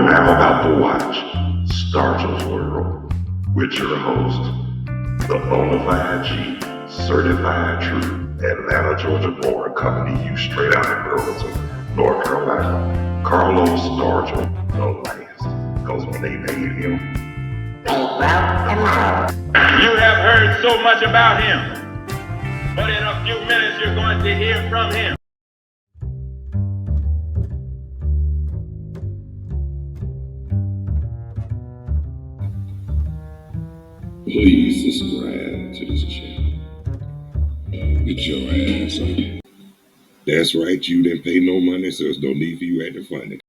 now about to watch Stargell's World with your host, the bona fide G, certified true, Atlanta, Georgia born, coming to you straight out of Burlington, North Carolina, Carlos Stargell, the last, because when they made him, they brought him out. You have heard so much about him, but in a few minutes you're going to hear from him. Please subscribe to this channel. Get your ass on it. That's right, you didn't pay no money, so there's no need for you acting funny.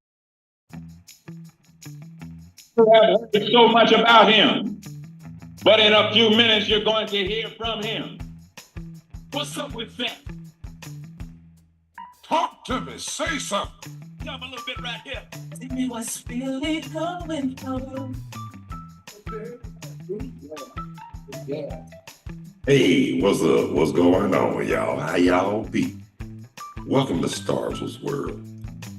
You have heard so much about him, but in a few minutes you're going to hear from him. What's up with that? Talk to me, say something. Jump a little bit right here. Tell me what's really going on. Hey, what's up? What's going on, y'all? How y'all be? Welcome to Stargell's World.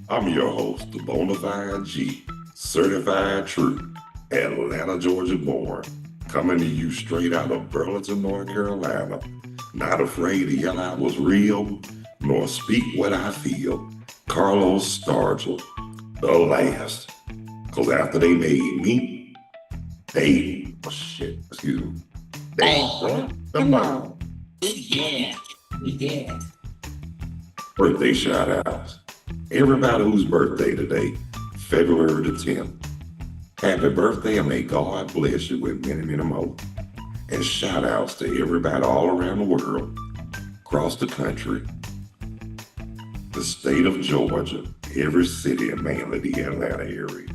I'm your host, the bona fide G, certified true, Atlanta, Georgia born, coming to you straight out of Burlington, North Carolina. Not afraid to yell out what's real, nor speak what I feel. Carlos Stargell, the last. Cause after they made me, they brought them out. Yeah. Birthday shout outs. Everybody whose birthday today, February the 10th. Happy birthday and may God bless you with many, many more. And shout outs to everybody all around the world, across the country, the state of Georgia, every city and mainly the Atlanta area.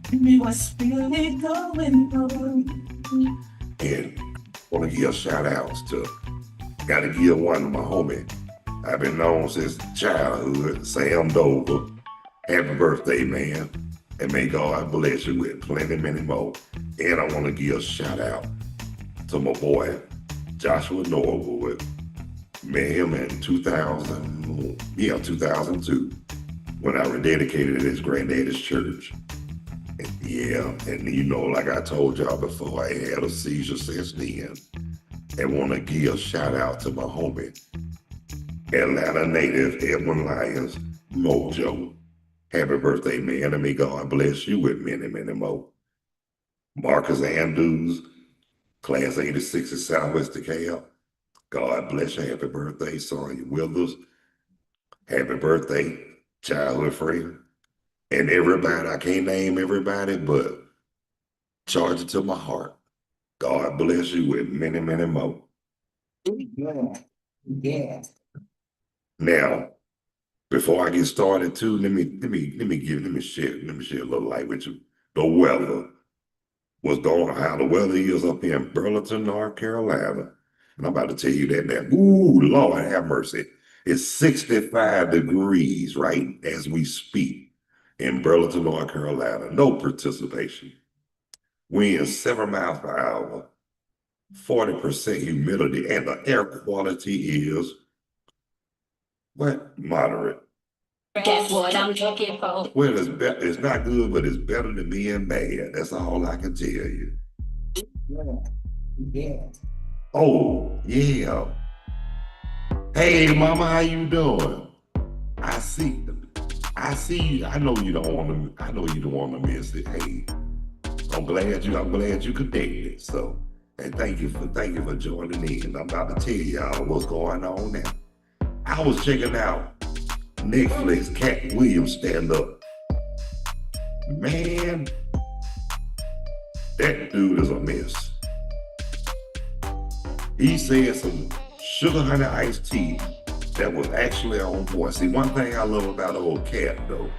Tell me what's really going on. And want to give shout outs to, got to give one to my homie. I've been known since childhood, Sam Dover. Happy birthday, man. And may God bless you with plenty, many more. And I want to give a shout out to my boy, Joshua Norwood. Met him in 2002, when I rededicated his granddaddy's church. And you know, like I told y'all before, I had a seizure since then. And want to give a shout out to my homie, Atlanta native Edwin Lyons, Mojo. Happy birthday, man, and may God bless you with many, many more. Marcus Andrews, class 86 at Southwest DeKalb. God bless you. Happy birthday, Sonya Withers. Happy birthday, childhood friend. And everybody, I can't name everybody, but charge it to my heart. God bless you with many, many more. Yeah. Now, before I get started too, let me share a little light with you. The weather. How the weather is up here in Burlington, North Carolina. And I'm about to tell you that now. Ooh, Lord have mercy. It's 65 degrees right as we speak in Burlington, North Carolina. No participation. Winds 7 miles per hour, 40% humidity, and the air quality is moderate. That's what I'm looking for. Well, it's not good, but it's better than being bad. That's all I can tell you. Yeah. Oh, yeah. Hey, mama, how you doing? I see you. I know you don't want to miss it. Hey, I'm glad you connected. So, and thank you for joining in. I'm about to tell y'all what's going on now. I was checking out Netflix Cat Williams stand up. Man, that dude is a mess. He said some sugar honey iced tea that was actually on point. See, one thing I love about old Cat though,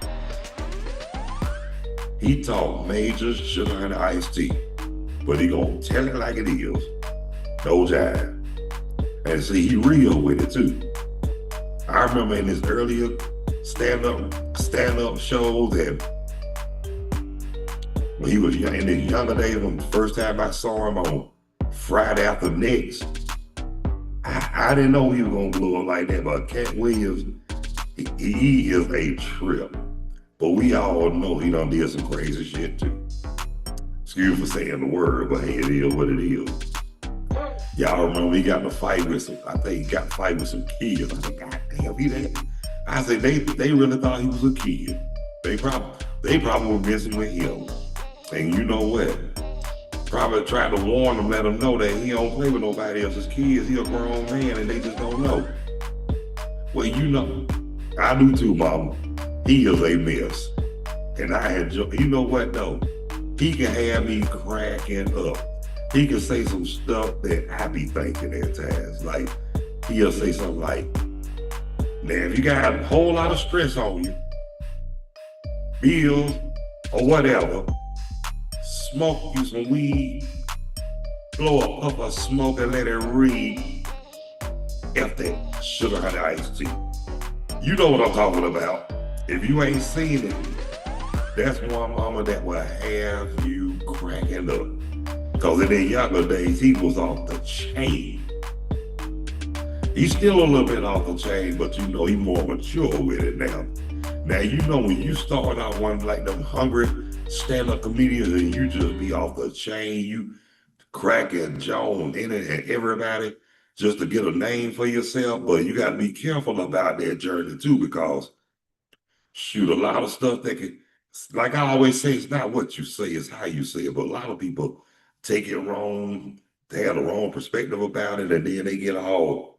he taught major sugar honey iced tea, but he gonna tell it like it is. No jive. And see, he real with it too. I remember in his earlier stand-up shows, and when he was young, in his younger days, when the first time I saw him on Friday After Next, I didn't know he was gonna blow up like that. But Cat Williams, he is a trip. But we all know he done did some crazy shit too. Excuse me for saying the word, but hey, it is what it is. Y'all remember he got in a fight with some, I think he got in a fight with some kids. I said, God damn, he that. I said, they really thought he was a kid. They probably were messing with him. And you know what? Probably tried to warn him, let him know that he don't play with nobody else's kids. He a grown man and they just don't know. Well, you know, I do too, mama. He is a mess. And I enjoy, you know what though? He can have me cracking up. He can say some stuff that I be thinking at times. Like, he'll say something like, man, if you got a whole lot of stress on you, bills or whatever, smoke you some weed, blow a puff of smoke and let it read. F that sugar honey iced tea. You know what I'm talking about. If you ain't seen it, that's one mama that will have you cracking up. Because in their younger days, he was off the chain. He's still a little bit off the chain, but you know he's more mature with it now. Now, you know when you start out one like them hungry stand-up comedians and you just be off the chain, you cracking Joan in it and everybody just to get a name for yourself, but you got to be careful about that journey too, because shoot, a lot of stuff that can, like I always say, it's not what you say, it's how you say it, but a lot of people take it wrong, they have the wrong perspective about it, and then they get all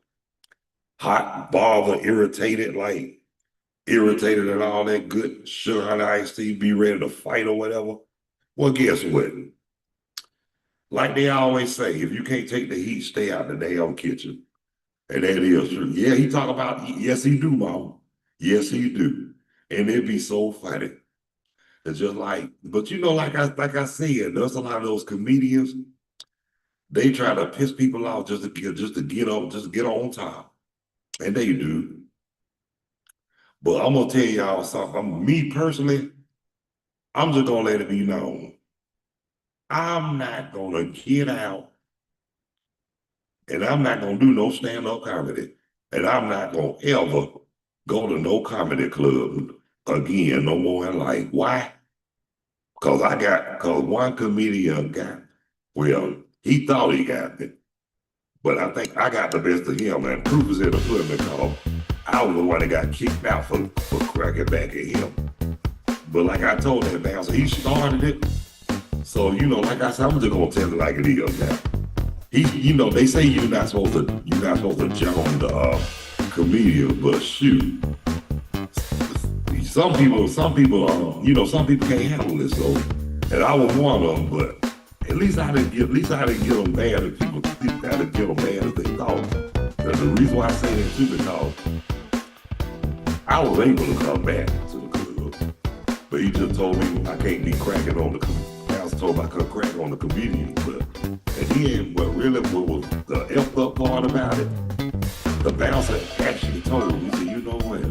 hot, bothered, irritated and all that good sugar honey iced tea, be ready to fight or whatever. Well, guess what? Like they always say, if you can't take the heat, stay out the damn kitchen. And that is true. Yeah, he talk about, yes, he do, mama. Yes, he do. And it'd be so funny. It's just like, but you know, like I said, there's a lot of those comedians, they try to piss people off just to get on top. And they do. But I'm gonna tell y'all something. Me personally, I'm just gonna let it be known. I'm not gonna get out and I'm not gonna do no stand-up comedy. And I'm not gonna ever go to no comedy club again no more in life. Why? Because one comedian got, well, he thought he got me. But I think I got the best of him, and proof is in the pudding because I was the one that got kicked out for cracking back at him. But like I told that bouncer, he started it. So, you know, like I said, I'm just gonna tell it like it is now. You know, they say you're not supposed to Joan the comedian, but shoot. Some people, you know, some people can't handle it. So, and I was one of them, but at least I didn't get them mad at people. I didn't get them mad as they thought. And the reason why I say that too, because I was able to come back to the club, but he just told me I can't be cracking on the. I was told I couldn't crack on the comedian, but and then what was the effed up part about it? The bouncer actually told me, he said, you know what?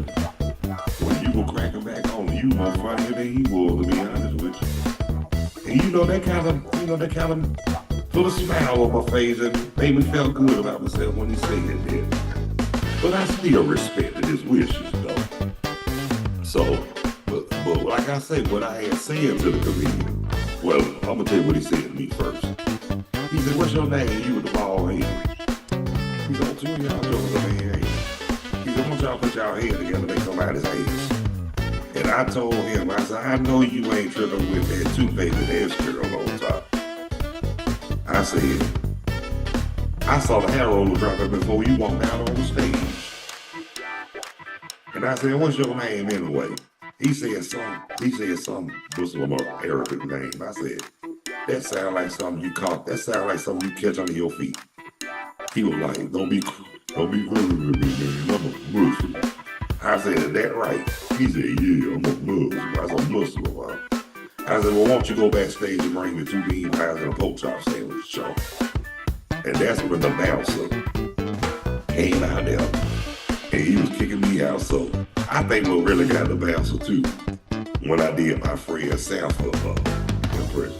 When you were cracking back on him, you were more funnier than he was, to be honest with you. And you know, that kind of put a smile on my face and made me feel good about myself when he said that. But I still respected his wishes, though. So, but like I say, what I had said to the comedian, well, I'm gonna tell you what he said to me first. He said, what's your name? You with the bald head. He said, two of y'all jokers over here. He said, I want y'all to put y'all head together and make somebody's ass. And I told him, I said, I know you ain't tripping with that toothpaste and hair girl on top. I said, I saw the hair roller dropping before you walked out on the stage. And I said, what's your name anyway? He said something, was some Arabic name. I said, that sound like something you caught, that sound like something you catch under your feet. He was like, don't be rude with me, man, I'm a Muslim. I said, is that right? He said, yeah, I'm a Muslim. I said, Muslim. I said, well, why don't you go backstage and bring me 2 bean pies and a pork chop sandwich, show. And that's when the bouncer came out there and he was kicking me out. So I think what really got the bouncer too, when I did my friend Sanford impression.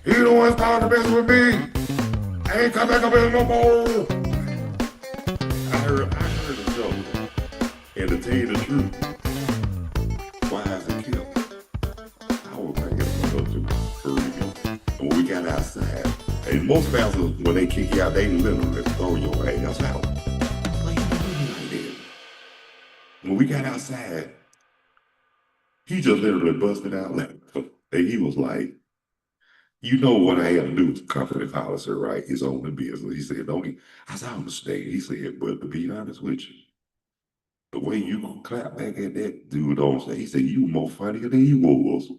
He the one started the business with me. I ain't come back up here no more. I heard the joke. And to tell you the truth, why is it killed? outside, and most pastors, when they kick you out, they literally throw your ass out. Why you doing me like that? When we got outside, he just literally busted out laughing. And he was like, you know what I had to do with company policy, right? His own business. He said, don't get, I said, I understand. He said, but to be honest with you, the way you gonna clap back at that dude on stage, he said, you more funnier than you was.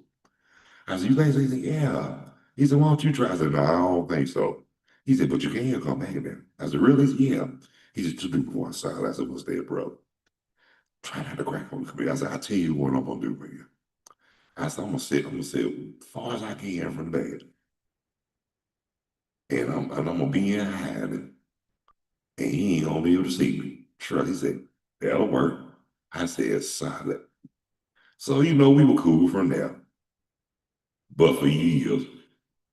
I said, you think so? He said, yeah. He said, why don't you try? I said, no, I don't think so. He said, but you can come back there. I said, really? He said, yeah. He said, just do one side. I said, what's that, bro? Try not to crack on the I said, I'll tell you what I'm gonna do, man. I said, I'm gonna sit as far as I can from the bed. And I'm gonna be in hiding. And he ain't gonna be able to see me. Sure, he said, that'll work. I said, solid. So, you know, we were cool from there. But for years,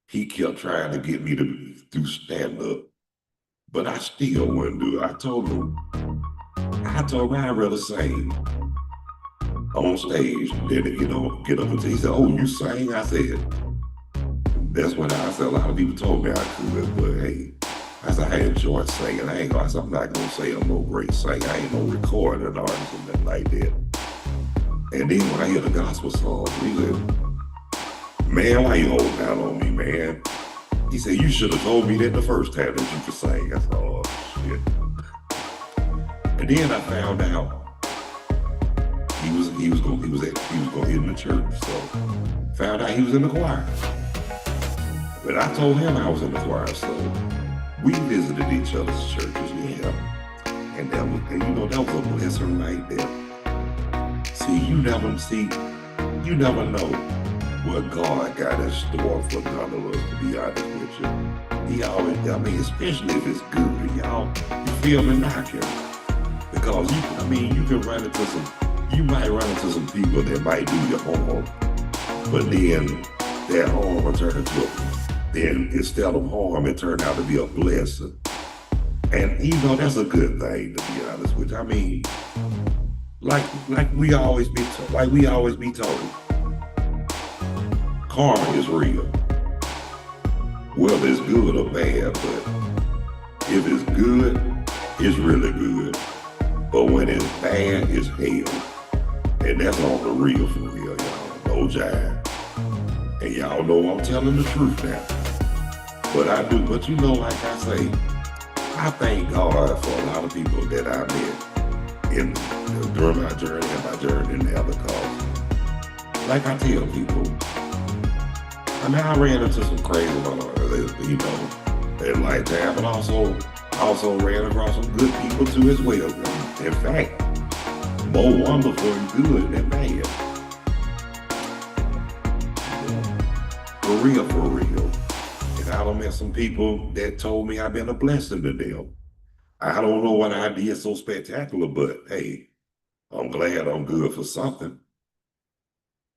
he kept trying to get me to do stand-up. But I still wouldn't do it. I told him I'd rather sing on stage than to, you know, get up and he said, oh, you sing? I said, that's what I said. A lot of people told me I could, but hey, I said, I enjoy singing. I'm not gonna say I'm no great singer. I ain't no recording artist or nothing like that. And then when I hear the gospel song, he said, man, why you holding out on me, man? He said, you should have told me that the first time that you could sing. I said, oh, shit. And then I found out he was gonna hit in the church. So found out he was in the choir. But I told him I was in the choir, so we visited each other's churches, yeah. And that was, you know, that was a blessing right there. See, you never know what God got in store for none of us, to be honest with you. He always, I mean, especially if it's good, y'all, you feel me knocking. Because you might run into some people that might do you harm, but then that harm will turn into then instead of harm, it turned out to be a blessing. And you know, that's a good thing, to be honest with you. I mean, like we always be told, karma is real. Whether it's good or bad, but if it's good, it's really good. But when it's bad, it's hell. And that's on the real for real, y'all. No jive. And y'all know I'm telling the truth now. But I do, but you know, like I say, I thank God for a lot of people that I met during my journey and my journey now, because like I tell people, I mean, I ran into some crazy motherfuckers, you know, in lifetime, but also ran across some good people too as well. In fact, more wonderful and good than bad. For real. And I done met some people that told me I've been a blessing to them. I don't know what I did so spectacular, but hey, I'm glad I'm good for something.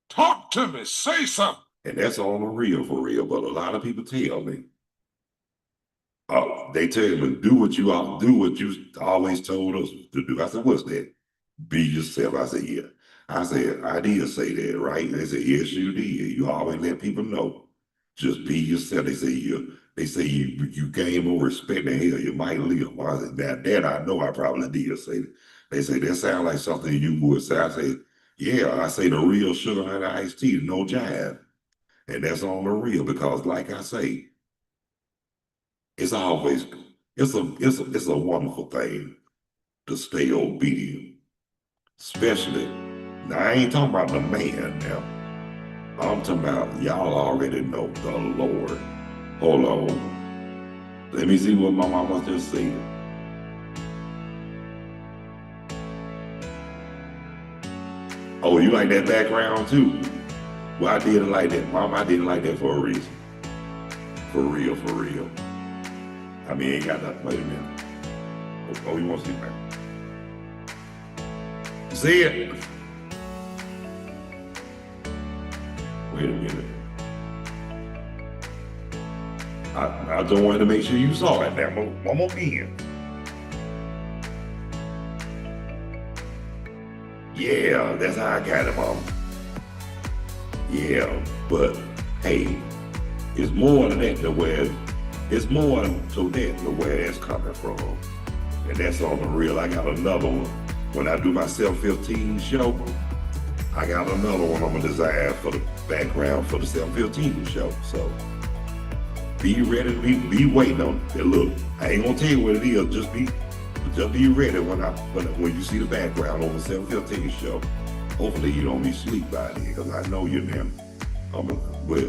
Talk to me, say something. And that's on the real for real, but a lot of people tell me, they tell me, do what you always told us to do. I said, what's that? Be yourself. I said, yeah. I said, I did say that, right? They said, yes, you did. You always let people know. Just be yourself. They say you gain more respect than hell, you might live. I said, that I know I probably did say that. They say, that sounds like something you would say. I say, yeah, I say the real sugar honey iced tea, no jive. And that's on the real, because like I say, it's always, it's a wonderful thing to stay obedient. Especially, now I ain't talking about the man now. I'm talking about, y'all already know, the Lord. Hold on. Let me see what my mama just said. Oh, you like that background too? Well, I didn't like that. Mom, I didn't like that for a reason. For real. I mean, ain't got nothing. Wait a minute. Oh, you want to see that? See it? Wait a minute. I just wanted to make sure you saw it now. One more again. Yeah, that's how I got it, Mom. Yeah, but hey, It's more than that to where it's more to that to where that's coming from. And that's on the real. I got another one. When I do my 715 show, I got another one I'm gonna design for the background for the 715 show. So be ready, be waiting on it. And look, I ain't gonna tell you what it is, just be ready when you see the background on the 715 show. Hopefully you don't be asleep by then, because I know you're there. Well,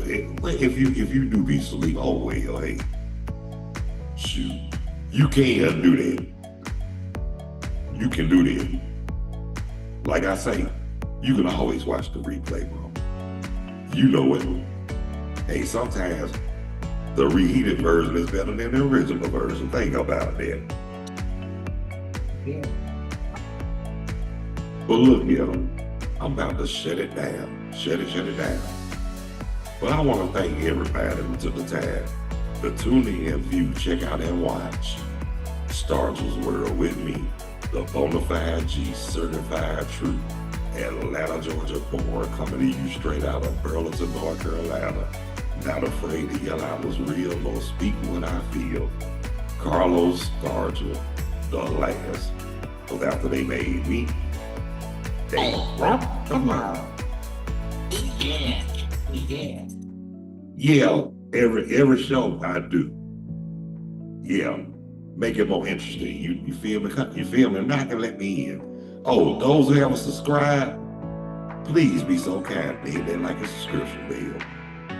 if you do be asleep, oh well, hey, shoot, you can do that. You can do that. Like I say, you can always watch the replay, bro. You know it. Hey, sometimes the reheated version is better than the original version. Think about that. Yeah. But look, I'm about to shut it down. Shut it down. But I want to thank everybody who took the time to tune in, view, check out, and watch Stargell's World with me, the Bonafide G certified true Atlanta, Georgia born, coming to you straight out of Burlington, North Carolina. Not afraid to yell I was real, nor speak what I feel. Carlos Stargell, the last. Because after they made me, they broke them out. Yeah, every show I do. Yeah, make it more interesting. You feel me? You feel me? Not gonna let me in. Oh, those who haven't subscribed, please be so kind to hit that like and subscription bell.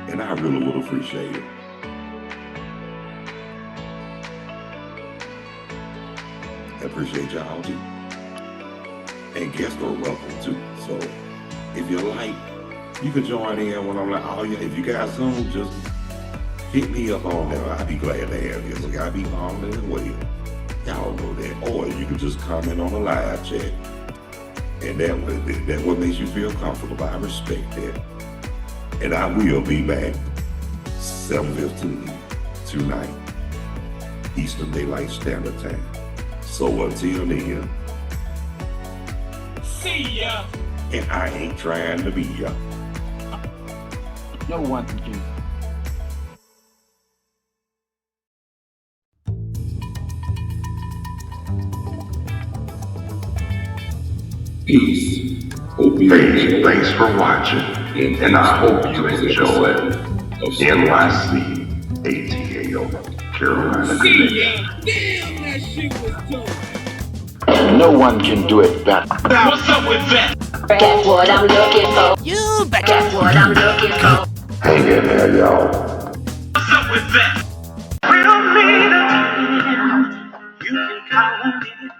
And I really would appreciate it. I appreciate y'all too. And guests are welcome too. So if you like, you can join in when I'm like, oh yeah, if you got some, just hit me up on there. I'd be glad to have you. So I'll be on there as well. Y'all know that. Or you can just comment on the live chat. And that what makes you feel comfortable. I respect that. And I will be back 7:15 tonight, Eastern Daylight Standard Time. So until then, See ya. and I ain't trying to be ya. No one can. Peace. Thanks for watching, and I hope you enjoy NYC ATL Carolina Connection. Damn, that shit was dope. No one can do it better. What's up with that? That's what I'm looking for. You bet. That's what I'm